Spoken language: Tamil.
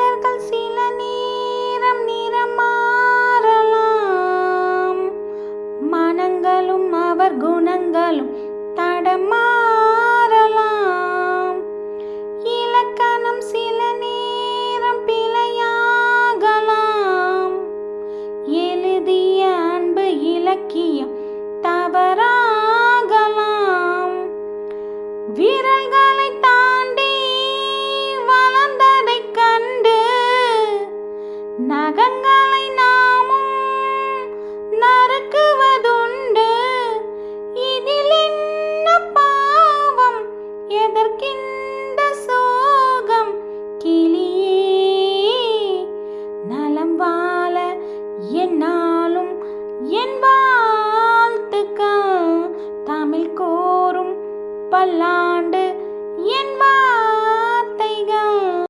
மனிதர்கள் சில நேரம் நிறம் மாறலாம், மனங்களும் அவர் குணங்களும் தடமாறலாம். இலக்கணம் சில நேரம் பிழையாகலாம், எழுதிய அன்பு இலக்கியம் தவறாகலாம். விரல்களை தாண்டி வளர்ந்ததைக் கண்டு நகங்களை நாமும் நறுக்குவதுண்டு. இதில் என்ன பாவம், எதற்கிந்த சோகம்? கிளியே நலம் வாழ என்னாலும் என் வாழ்த்துக்கள். தமிழ் கோரும் பல்லாண்டு